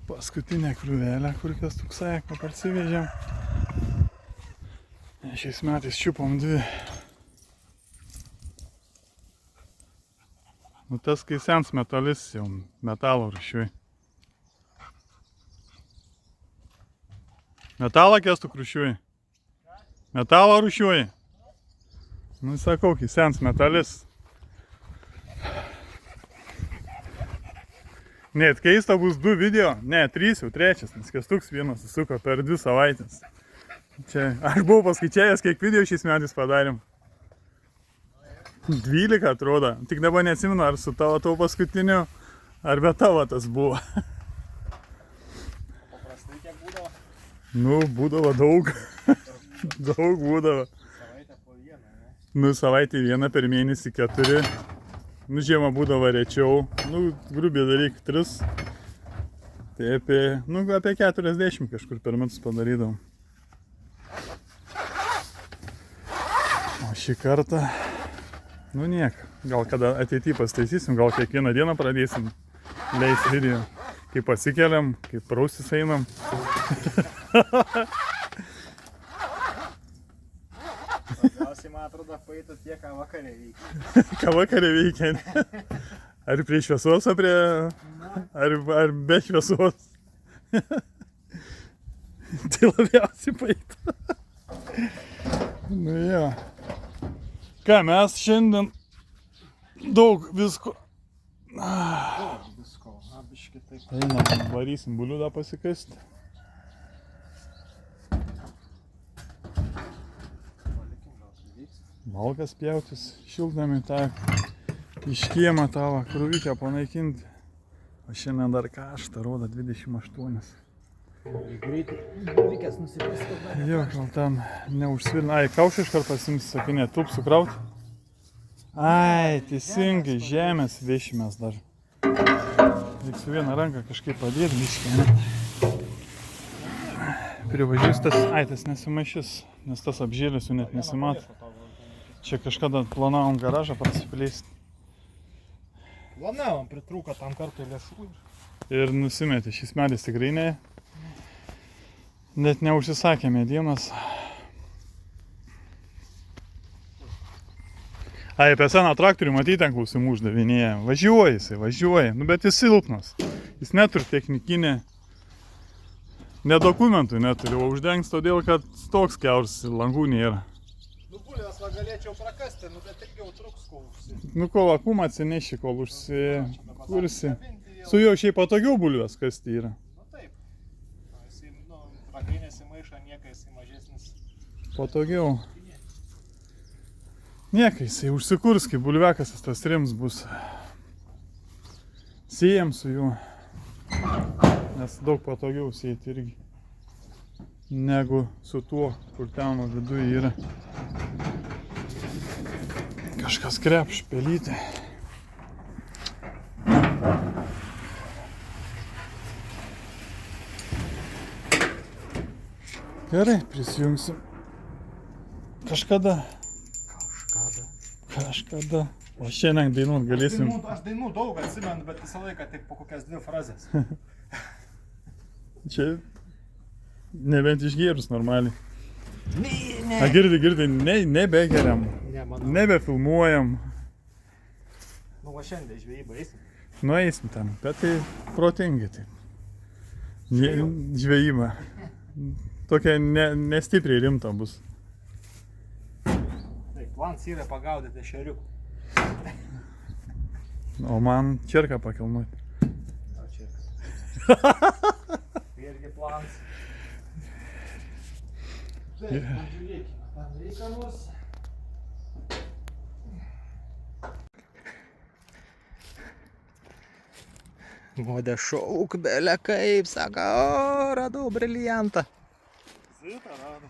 Paskutinė krūvelė, kur kas tuksai, ką parsivežėm. Šiais metais čiupom 2. Nu tas, kai sens metalis jau metalo rūšiuoj. Metalą Kęstu rūšiuoj? Metalą rūšiuoj? Nu sakau, kai sens metalis. Net keista bus 2 video, ne 3, jau 3, nes Kęstuks vienas susuko per 2 savaitės. Čia, aš buvau paskaičiavęs, kiek video šiais metais padarėm. 12 atrodo, tik dabar neatsimenu, ar su tavo paskutiniu, ar be tavo tas buvo. Paprastai kiek būdavo? Nu, būdavo daug. Daug būdavo. Savaitę po vieną, ne? Nu, savaitę vieną, per mėnesį 4. Nu, žiemą būdavo rečiau. Nu, grubiai daryk 3. Tai apie 40 kažkur per metus padarydavom. O šį kartą, nu niek, gal kada ateityje pastaisysim, gal kiekvieną dieną pradėsim leist video. Kaip pasikeliam, kaip praustis einam. Labiausiai, man atrodo, paėtų tie, ką vakarė veikia. Ką vakarė veikia? Ar prie šviesos, ar be šviesos? Tai labiausiai paėtų. Nu jo. Ką, mes šiandien daug visko. Daug visko, biški taip. Einam, varysim buliudą pasikasti. Malkas pjautis, šiltnamį tą iš kiemą tavo krūvykę panaikinti. O šiandien dar karšta, rodo 28. Greitai, reikės nusipirkti. Jo, gal ten neužsvilina. Ai, kaušą iškart pasims, sakinė, tup sukraut. Ai, teisingai, žemės vešimės dar. Reikia su viena ranka kažkaip padėti biškį, ne? Privažius tas, tas nesimaišys, nes tas apžėlės jau net nesimato. Čia kažkada planavom garažą prasiplėsti. Planavom, pritrūko tam kartui lėšų. Ir nusimetė, šiais metais tikrai ne. Net neužsisakė medienos. Ai, apie seną traktorių matyti ten klausimų uždavinėja. Važiuoja jisai, važiuoja. Nu, bet jis silpnas. Jis neturi technikinę. Ne dokumentų neturi, o uždengs todėl, kad toks kiauras langų nėra. Nu, bulves va galėčiau prakasti, nu, bet ilgiau truks, kol užsi. Nu, kol akumą atsineši, kol užsikursi. Su juo šiaip patogiau bulves kasti yra. Nu, taip. Jisai, nu, ragai nesimaišo, nieka jisai mažesnis. Patogiau. Nieka, jisai užsikurs, kaip bulvekasas tas rims bus. Siejam su juo. Nes daug patogiau siejti irgi. Negu su tuo, kur ten viduje yra. Kažkas krepš, pelytė. Gerai, prisijungsim. Kažkada. O šiandien dainuot galėsim. Aš dainų daug atsimenu, bet visą laiką tik po kokias 2 frazes. Čia nebent išgėrus normaliai. Ne. A, girdi, nebegeriam, Ne, manau. nebefilmuojam. Nu, va šiandien žvejybą eisim. Nu, eisim ten, bet tai protingai tai. Žvejyba. Tokia nestipriai rimta bus. Taip, plans yra pagaudyti ešeriukų. O man čerką pakilnuoti. O čerkas. Irgi plans. Taip, pažiūrėkime tam reikalus. Modė šauk, belė kaip, sako, o, radau briliantą. Zita rado.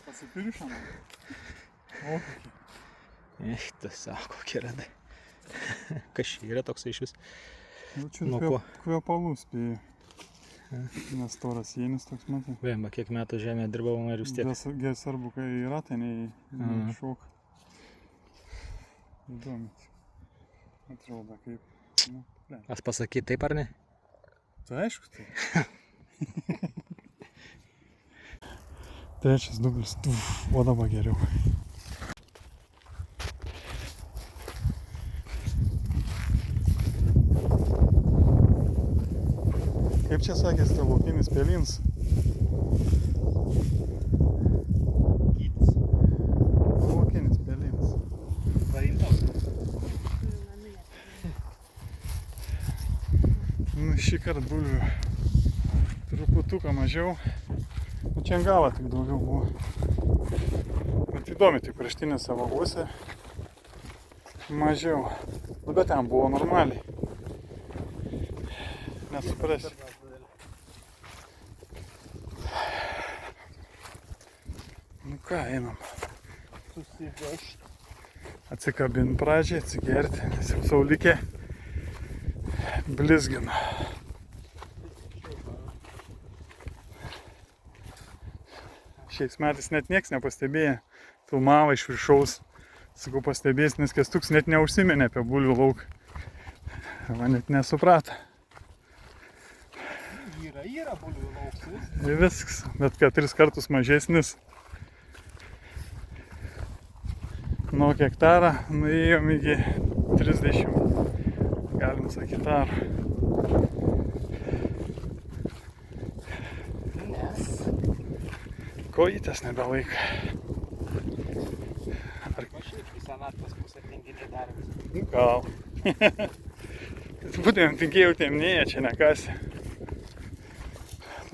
Pasipiršom. O, kokie. Eich, tu sako, kokie radai. Kas čia yra toks iš vis? Čia Nuo ko? kvepalų spėjau. Nes toras jėnis toks matai. Vėmba, kiek metų žemė dirbau ir vis tiek. Svarbu, kai yra, tai šok. Įdomi. Atrodo kaip. As pasakyt taip ar ne? Tai aišku, tai. Trečias dublis. O dabar geriau. Kaip čia sakės, tai laukinis pelins? Gytis. Laukinis pelins. Paimtos. Nu, šį kartą bulvių truputuką mažiau. Nu, čia ant galo tik daugiau buvo. Bet įdomi, tik kraštinėse vagose mažiau. Nu, bet ten buvo normaliai. Nesuprasi. Nu ką, einam. Susivežti. Atsikabint pradžiai, atsigerti, nes jau saulikė blizgina. Šiais metais net nieks nepastebėjo. Filmavo iš viršaus. Sakau, pastebės, nes Kęstuks net neužsiminė apie bulvių lauką. Man net nesuprato. Yra bulvių lauks. Viskas, bet 4 kartus mažesnis. Nuo hektarą nuėjom iki 30, galim sakyti, ar. Nes. Kojytės nebelaika. Aš irgi senatvės pusę tinginiai darėmės. Nu gal. Būtumėm tinkėjau temnėje, čia nekasi.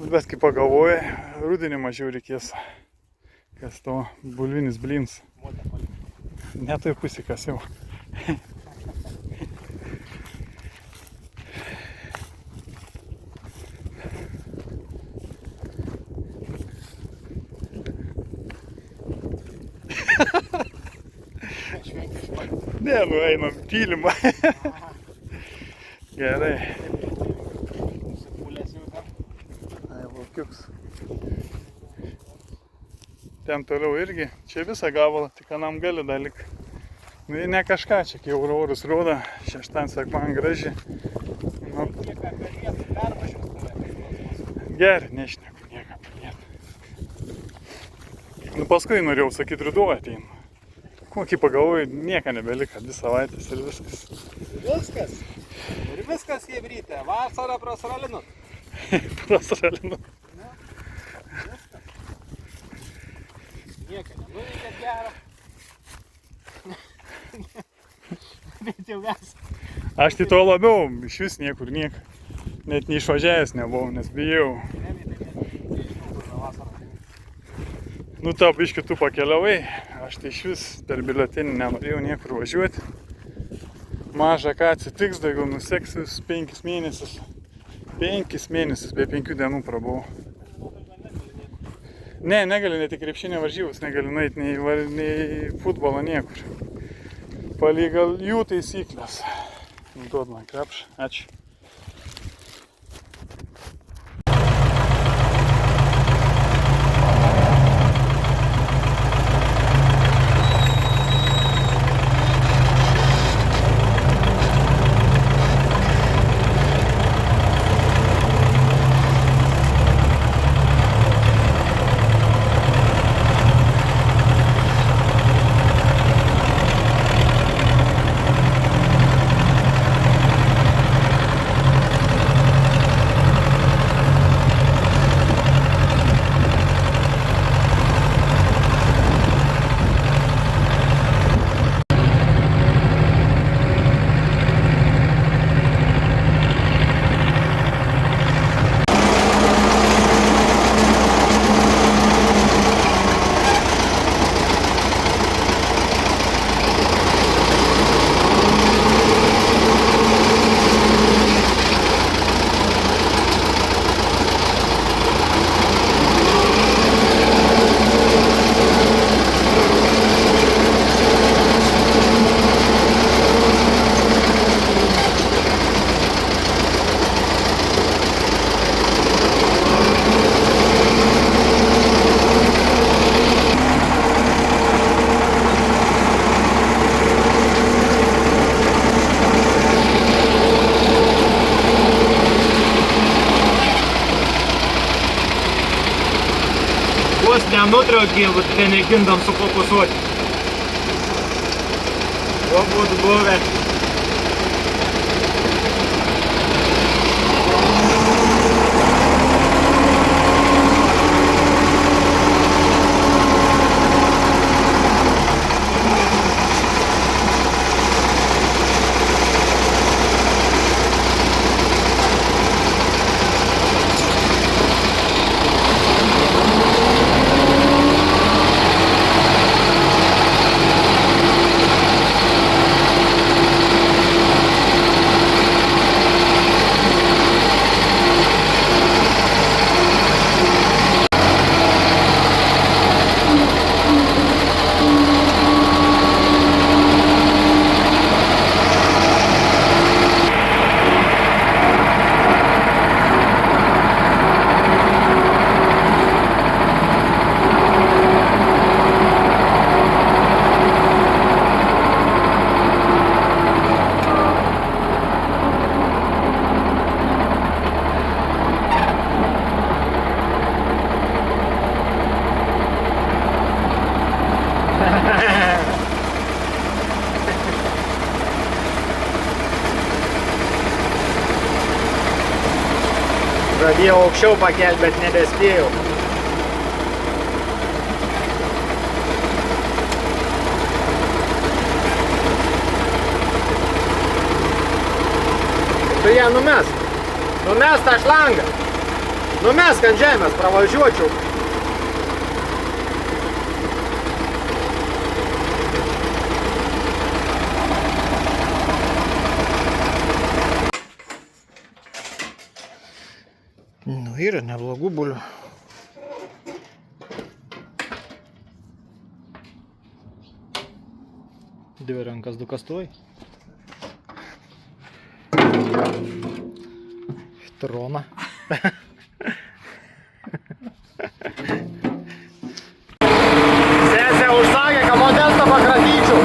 Bet kai pagalvoju, rudenį mažiau reikės. Kas to bulvinis blins. Ne toj pusė kasiau. Ne, nu einam tylimą. Gerai. Nusipūlės jau ten. Ai, laukiuks. Ten toliau irgi. Čia visą gabalą, tik anam gali dalyk. Nu, ne kažką, čia kai orus rodo. Šeštan sekman graži. Nu, Kiek per vietų pervažius tave. gerai, nešneku nieką apie vietą. Nu, paskui norėjau sakyti, ruduo ateina. Kokį pagalvoju, nieko nebelika, 2 savaitės ir viskas. Viskas. Ir viskas jėbrytė. Vasarą prasralinut. Prasralinu. Viskas. Nieko nenuveikėt gero. Bet jau mes. Aš tai to labiau, iš vis niekur nieko. Net neišvažiavęs nebuvau, nes bijau. Nu, tą biškį tu pakeliavai, aš tai iš vis per biletinį nenorėjau niekur važiuoti. Maža ką atsitiks, daugiau nuseksius 5 mėnesius. 5 mėnesius, be 5 dienų prabuvau. Ne, negali net į krepšinio varžybas, negali nueiti nei futbolą niekur. Palygal jų taisyklės. Duod man krepšį, ačiū. nenutraukė, tai mėgindam sufokusuoti. O būtų buvę. Pradėjau aukščiau pakelti, bet nebespėjau. Tu ją numesk. Numesk tą šlangą. Numesk ant žemės, pravažiuočiau. Nu, yra neblogų bulių. Dvi rankas, du kastuvai. Trona. Sesė užsakė, kad modestą pakratyčiau.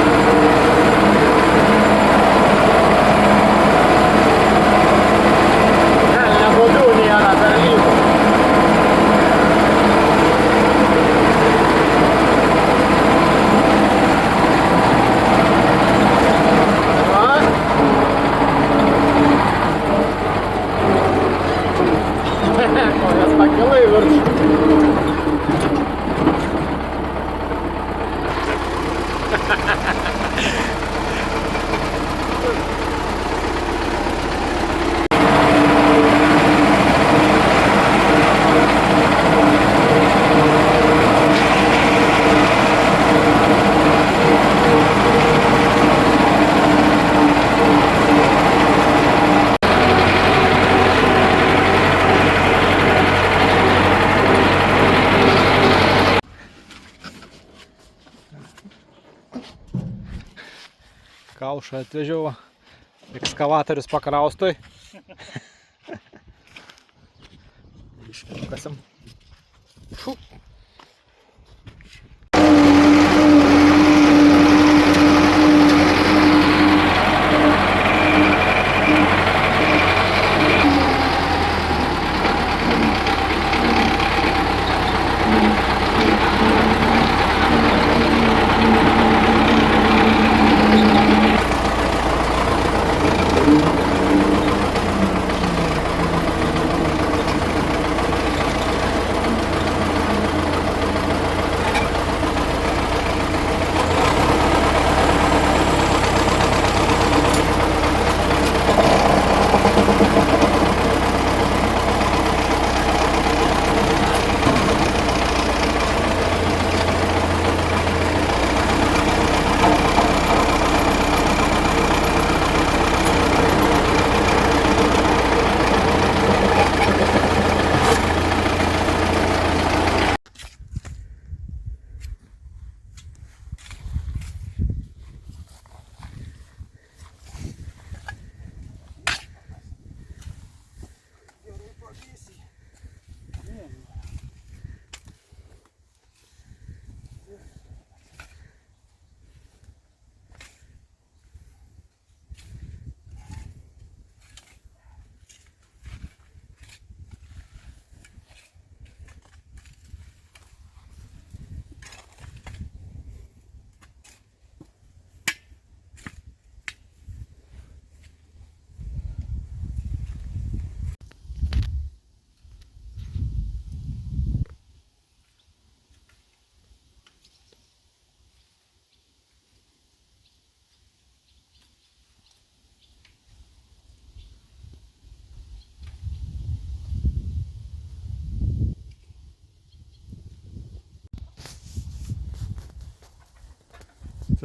Kaušą atvežiau, ekskavatorius pakraustui. Iškasim. Šu.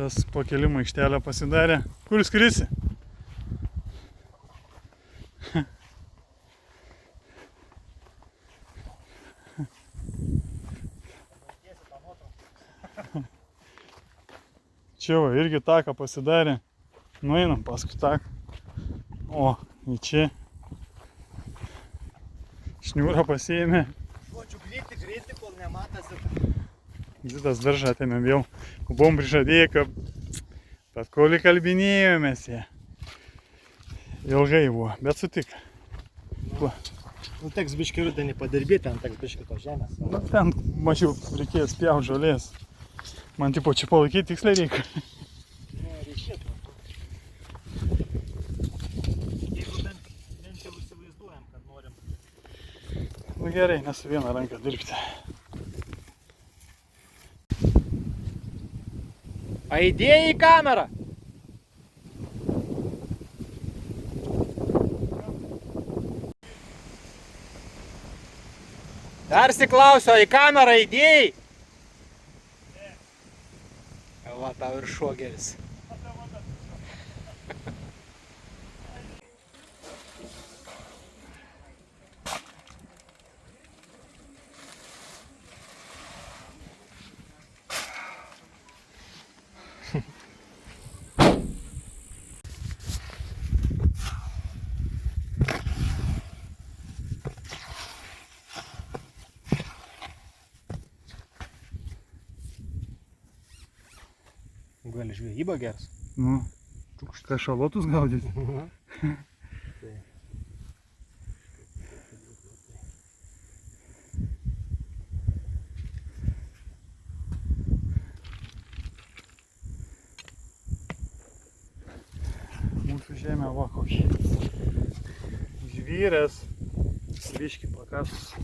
Tas pakelimo aikštelę pasidarė. Kur skrisi? Čia va, irgi taką pasidarė. Nueinam paskui taką. O, į čia. Šniūrą pasiėmė. Žodžiu, greitai, kol nematasi. Zitas daržą atėmėm jau. Buvom prižadėję, kad bet kol įkalbinėjomės jie. Ilgai buvo, bet sutik. Nu, teks biškį rudenį padirbėti, ten teks biškį tos žemės. Nu, ten mažiau reikės pjaut žolės. Man tipo čia palaikyti tiksliai reikia. Ne, reikėtų. Jeigu bent jau įsivaizduojam, kad norim. Nu gerai, nesu vieną ranką dirbti. Aidėjai į kamerą! Persiklausiu, į kamerą įdėjai? Va, tau ir šuogeris. Gali žvejybą geras. Nu, kašalotus gaudyti. Mūsų žemė va kokį. Žvyrės. Biškį pakasus.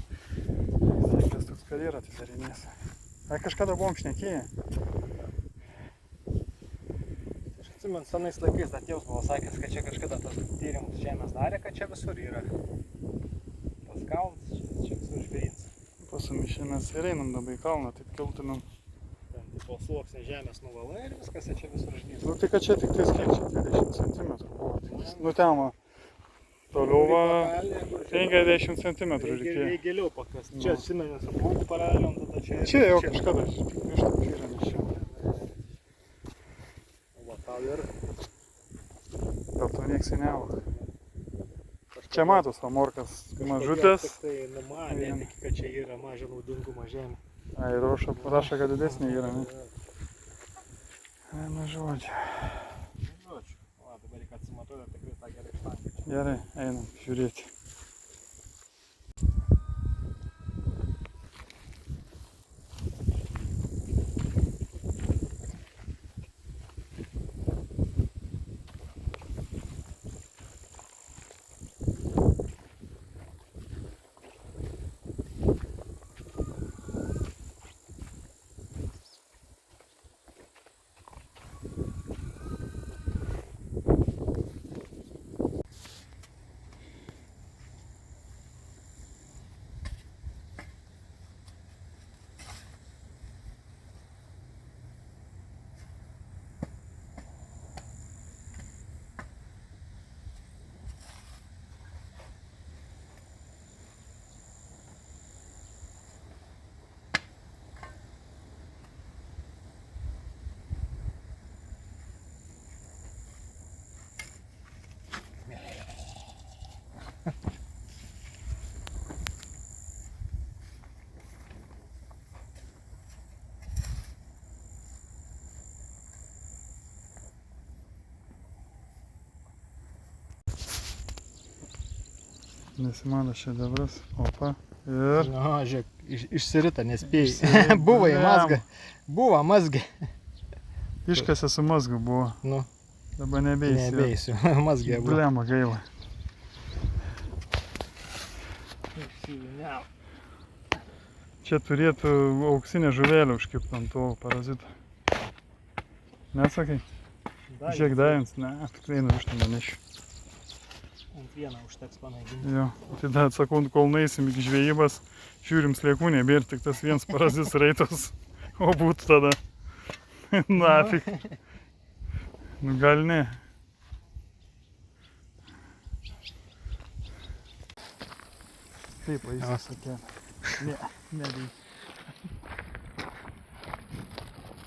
Sėkės toks karjerą atidarinės. Ai kažkada buvom šnekėję. Man senais laikais dar tėvas buvo sakęs, kad čia kažkada tas tyrimus žemės darė, kad čia visur yra. Tas kalnas, čia visur žvėryns. Pasumišėmės ir einam dabar į kalną, taip kiltumėm. Ten tipo sluoksnį žemės nuvalai ir viskas čia visur žvėryns. Nu tai kad čia tik tais kiek čia 20 cm buvo. Nu ten va, toliau va 50 cm reikėjo. Reikia giliau pakast. Čia atsimeni su būti paraleliom, tada čia... Čia jau kažkada, iš to žyrėmės čia. Ir dėl to nieks į nevalgo. Čia matos, va morkas mažutės. Tai numanė, kad čia yra maža naudingumą žemė. Ai, roša parašo, kad didesnė yra, ne? Ai, nu žodžiu. Žodžiu. O, dabar reikia atsimatuoti, tikrai tą gerai štangą. Gerai, einam žiūrėti. Nesimato šedevras. Opa. Ir... Na, žiūrėk, išsirita, nespėjai. Buvo į mazgą. Buvo mazgą. Iškasė su mazgu buvo. Nu. Dabar nebeisiu. Nebeisiu. Mazgė buvo. Blema gaila. Čia turėtų auksinė žuvelė užkipti ant to parazito. Nesakai? Žiūrėk davins. Ne, tikrai nuvištą nenešiu. Ant vieną užteks panaiginti. Jo, tai dar atsakau, kol nueisim iki žvejybos, žiūrim sliekų nebėr, tik tas vienas parazis raitos, o būtų tada. Nafik. Nu gal ne. Taip, vaizdas tokia. Ne, neveikia.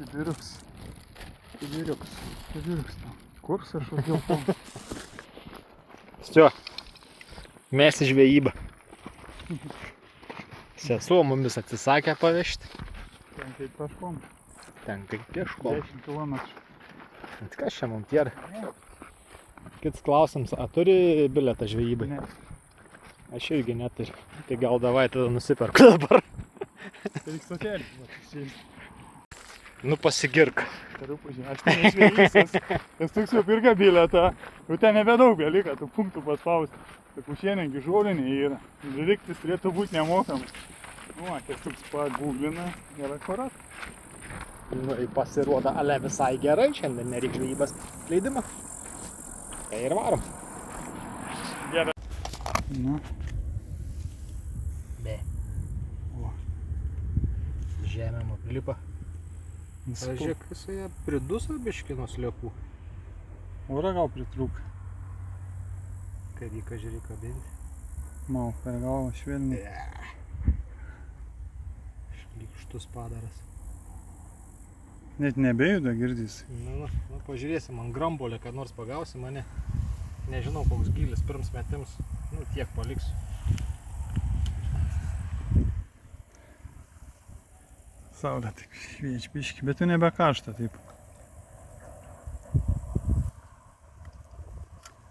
Kibiriuks. Kibiriuks tam. Kurs ar šodėl tam. Stio, mes į žvejybą. Sesuo mumis atsisakė pavežti. Ten kaip kažkom. Ten kaip pieškom. 10 km. Bet kas čia mums yra? Kits klausimas, ar turi bilietą žvejybai? Ne. Aš irgi neturiu. Tai gal davai tada nusiperku dabar. Tai reiks tokelį. Nu pasigirk. Tariu pažiūrėjau, aš ten išvėjysiu. Nes toks jau pirka bilietą. Jau ten nebedaug belika, tų punktų paspausti. Tai kušienengi žolinė yra. Liktis turėtų būti nemokamas. Nu, ties toks pagūglina ir akurat. Nu, pasirodo, ale visai gerai, šiandien nereik žvejybos leidimą. Tai ir varom. Gerai. Nu. Be. O. Žemė nuplipa. Pažiūrėk, jisai priduso biškį nuo sliekų. Ora gal pritrūk. Kad jį kažkai kabinti. Mau, per galvą švelniai. Šlykštus padaras. Net nebejuda girdys. Nu, pažiūrėsim, ant grambolio, kad nors pagausi mane. Nežinau, koks gylis, pirms metims. Nu, tiek paliksiu. Saulė taip šviečia biškį, bet jau nebekaršta taip.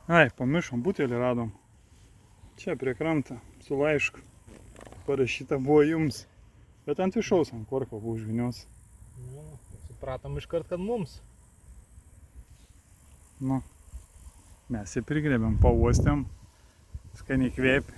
Ai, pamiršom, butelį radom. Čia prie krantą, su laišku. Parašyta buvo jums. Bet ant viršaus ant korko buvo užvinios. Nu, supratom iškart, kad mums. Nu, mes jį prigrebėm, pauostėm. Skaniai kvėpi.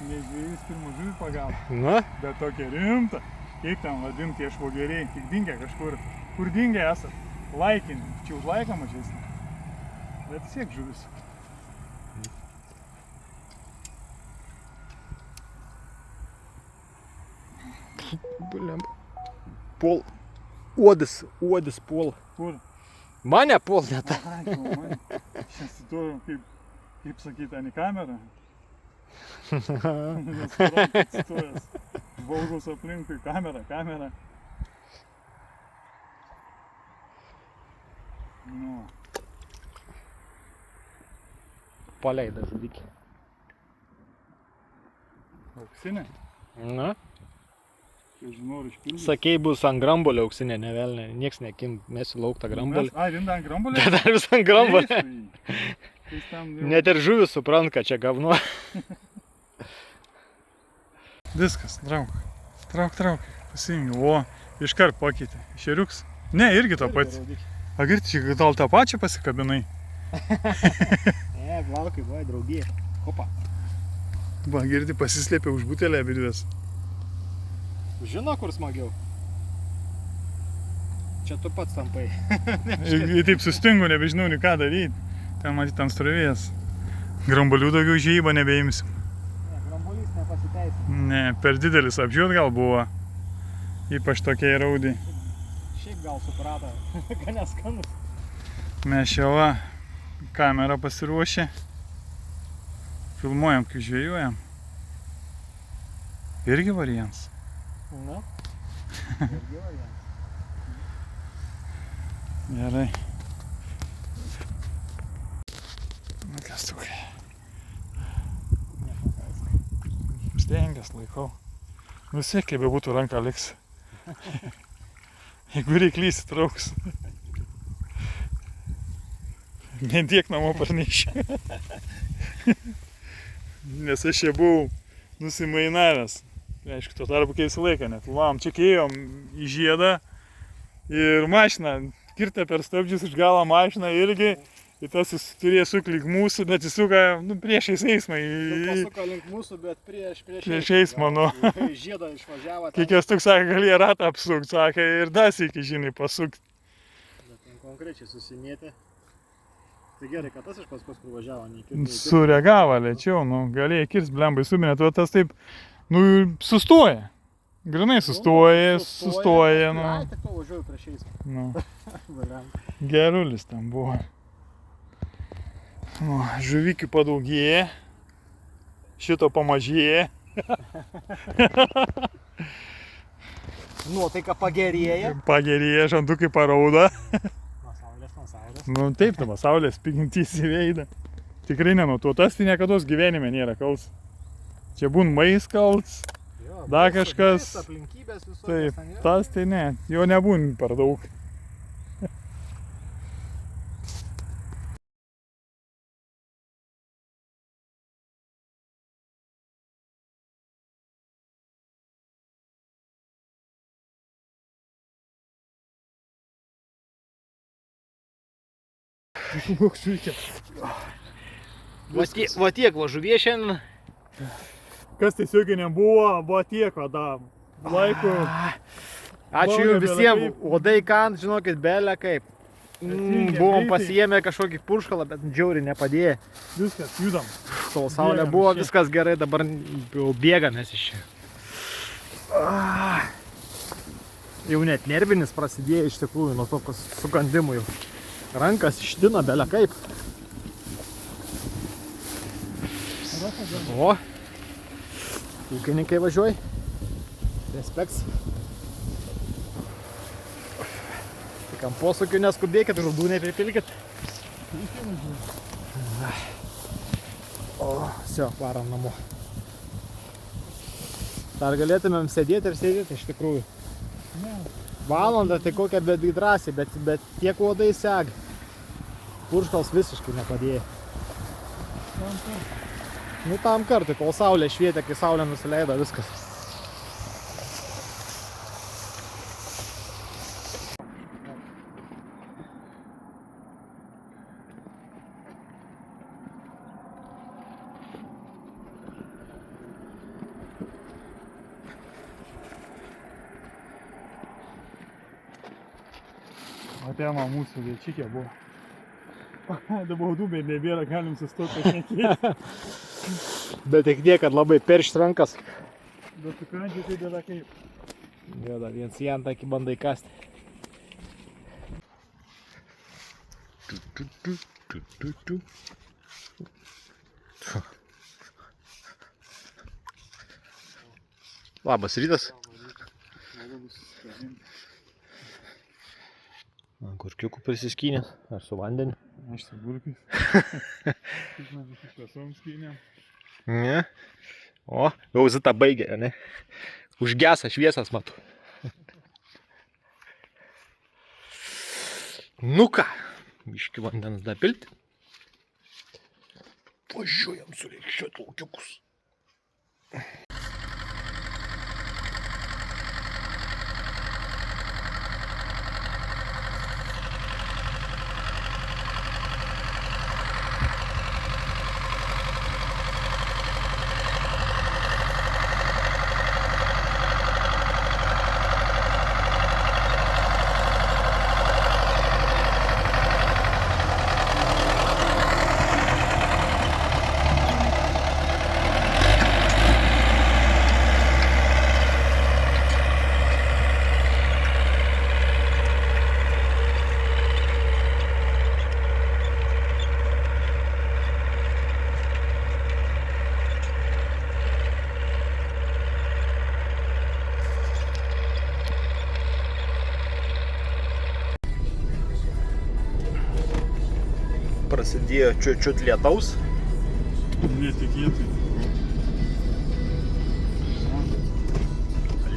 Ne žvėjus pirmą žuvį pagavo. Na? Bet tokia rimta. Kaip ten vadinti tie švogeriai? Tik dingę kažkur. Kur dingę esat? Laikinį. Čia už laiką mažesnį. Bet siek žuvis. Bliam. Pol. Uodis pol. Kur? Mane pol net. Ai, man. Šiandien su tuo, kaip sakyti, ant į kamerą. Nes atsistojęs. Žvalgos aplinkui kamera. Nu. Paleida žudikį. Auksinė? Na? Čia žinau, išpildys. Sakei, bus ant grambolio auksinė, ne velnė. Nieks nekim, mesiu lauk tą grambolį. Ai, rinda ant grambolio? Bet dar vis ant grambolio. Net ir žuvis suprant, kad čia gavnu. Viskas, trauk. Pasiimgi. O, iškart pakeitė. Šeriuks. Ne, irgi to pats. A, girti, gal tą pačią pasikabinai? Ne, glaukai, vai, draugija. Kopa. Va, girti, pasislėpė už butelę abidvės. Žino, kur smagiau? Čia tu pats tampai. Ir taip sustingu, nebežinau, nei ką daryti. Ten matyti ant strovės. Grambolių daugiau žvejybą nebeimsim. Ne, grambolys nepasiteisina. Ne, per didelis apžiūt gal buvo. Ypač tokie raudai. Šiaip gal suprato, kad neskanus. Mes čia va, kamerą pasiruošę. Filmuojam, kai žvejojam. Irgi variants. Na. Gerai. Nu kas tu? Stengias laikau. Nusiek, kaip bebūtų ranka liks. Jeigu reiklys trauks. Vien tiek namo parnešė. Nes aš čia buvau nusimainavęs. Aišku, tuo tarpu keisi laiką net. Filmavom, čia ėjom į žiedą ir mašiną kirtę per stabdžius iš galo mašiną irgi. Ir tas jis turėjo sukti link mūsų, bet jis suka priešais eismą. Pasuko link mūsų, bet prieš eismą, nu. Žiedą išvažiavo. Kiekvienas toks sakė, galėjo ratą apsukti, sakė, ir dar sykį, žinai, pasukti. Bet ten konkrečiai susimėtė. Tai gerai, kad tas iš paskos privažiavo, nei Sureagavo lėčiau, nu, galėjai kirst, blembai suminė, tu tas taip, nu, sustoja. Grinai sustoja, nu. Ai, tik to važiuoju prieš jais. Nu. Variant. Gerulis ten buvo. Nu, žuvikių padaugėja. Šito pamažėja. Nuotaika pagerėja. Pagerėja, žandukai parauda. Nuo saulės. Nu taip, dabar saulės spigintys į veidą. Tikrai nenuo tas tai niekados gyvenime nėra kalts. Čia būn mais kalts, dar kažkas. Aplinkybės visokios. Taip, tas tai ne, jo nebūn per daug. Va tiek va žuvie šiandien. Kas tiesiog nebuvo tiek, da laikų. Ačiū jums visiems. Uodai kant, žinokit, belė kaip. Buvom pasiėmę kažkokį purškalą, bet džiauriai nepadėjo. Viskas, judam. Kol saulė buvo, viskas gerai, dabar jau bėgamės iš čia. Jau net nervinis prasidėjo iš tikrųjų nuo tokios sukandimų jau. Rankas iština belė kaip. O, ūkininkai važiuoja. Respekts. Tik ant posūkių neskubėkit, žudų nepripilkit. O, sio, varam namo. Dar galėtumėm sėdėti ir sėdėti iš tikrųjų. Valandą tai kokią bet drąsiai, bet tiek uodai seg. Purškals visiškai nepadėjo. Nu tam kartui, kol saulė švietė, kai saulė nusileido, viskas. Atėma mūsų viečikė buvo. Dabar dūmė nebėra, galim sustoti pašnekėti. Bet tik tiek, kad labai peršt rankas. Bet su krandžiu tai dėda kaip. Dėda, viens į antą iki bandai kasti. Labas rytas. Kurkiukų prisiskynės, ar su vandeniu? Aš su burkais. Su šviesom skynėm. Ne. O, jau Zita baigė, ne? Užgesa šviesas matu. Nu ką, biškį vandens dapilti. Važiuojam sureikščiuot laukiukus. Prasidėjo čiut lietaus. Netikėtai.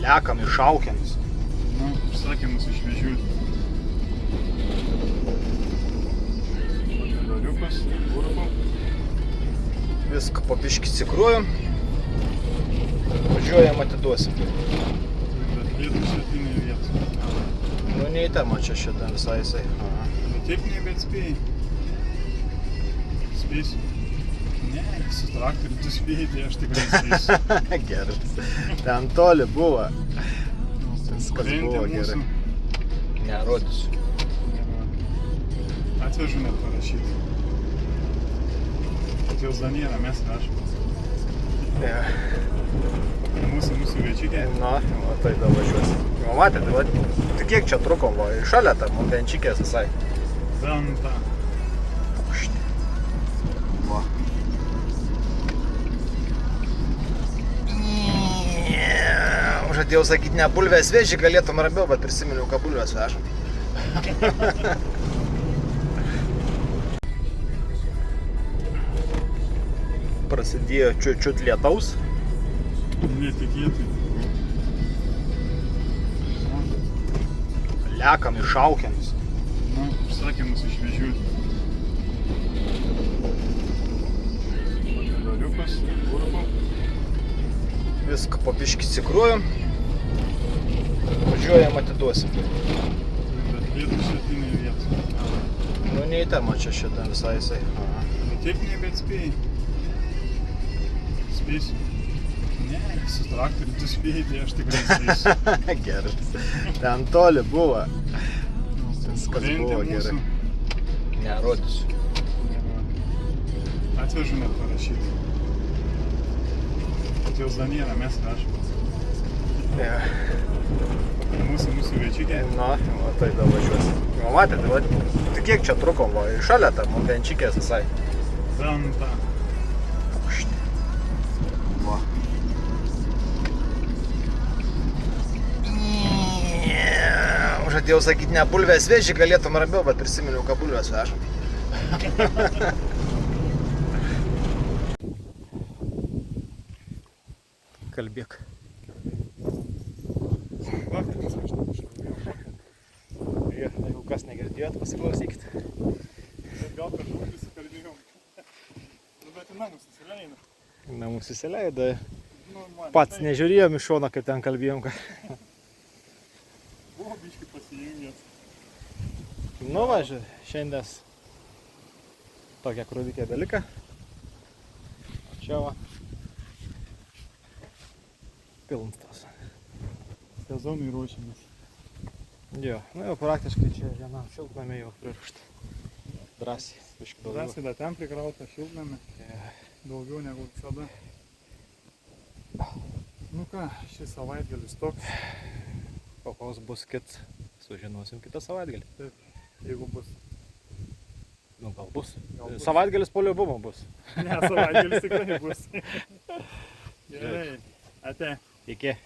Lekam iššaukiamis. Na, užsakė mus išvežiuoti. Dariukas, burko. Viską po biškį cikruojam. Važiuojam atiduosim. Bet vietų šatinė vietų. Nu, neįtama čia šitą visai jisai. Bet taip nebetspėjai. Spėsiu. Ne, su traktoriu tu spėjai, tai aš tikrai spėsiu. Geras. Ten toli buvo. Viskas buvo gerai. Nerodysiu. Atvežu net parašyti. Bet jos dar nėra, mes rašom. Mūsų viečiukė. Na, va, tai dabar važiuosi. O matėte, va, tai kiek čia trukom, va, šalia tam benčikės visai. Venta. Va. Žadėjau sakyti, ne bulvės vežį galėtum ramiau, bet prisiminiau, kad bulvės vežam. Prasidėjo čiut lietaus. Netikėtai. Lekam ir šaukiam. Na, užsakė mus išvežiuoti. Dariukas, urko. Viską po biškį cikruojam. Važiuojam, atiduosim. Bet vietų šetinai vietų. Nu, ne į temą čia šitą visai jisai. Nu, techniniai, bet spėjai. Spėsiu. Ne, su traktoriu tu spėjai, tai aš tikrai spėsiu. Geras. Ten toli buvo. Viskas Kurentė buvo mūsų. gerai. Nerodysiu. Atvežu net parašyti. Kad jau Danielą mes vežam. Ja. Mūsų viečiukė. Na, va, tai dabar važiuosi. O matėte, va, tai kiek čia trukom, va, šalia tam benčikės visai. Venta. Va. Žadėjau sakyti, ne bulvės vežį galėtum ramiau, bet prisiminiau, kad bulvės vežam. Kalbėk. Jeigu kas negirdėjot, pasiklausykit. Gal per daug įsikalbėjom. Nu, bet į namus įsileina. Namus įsileido. Nu, man, Pats tai nežiūrėjom iš šono, kaip ten kalbėjom. Buvo biškį pasijungęs. Nu va, šiandien tokia krūvikė dalyka. O čia va. Pilnstas. Sezonui ruošiamės. Jo, nu jau praktiškai čia vienam šiltnamį jau pririšta. Drąsiai, biškį daugiau. Drąsiai dar ten prikrauta šiltnamį. Daugiau negu visada. Nu ką, šis savaitgalis toks. O koks bus kits, sužinosim kitą savaitgalį. Taip, jeigu bus. Nu gal bus. Gal bus. Savaitgalis po liubumo bus. Ne, savaitgalis tikrai bus. Gerai, ate. Iki.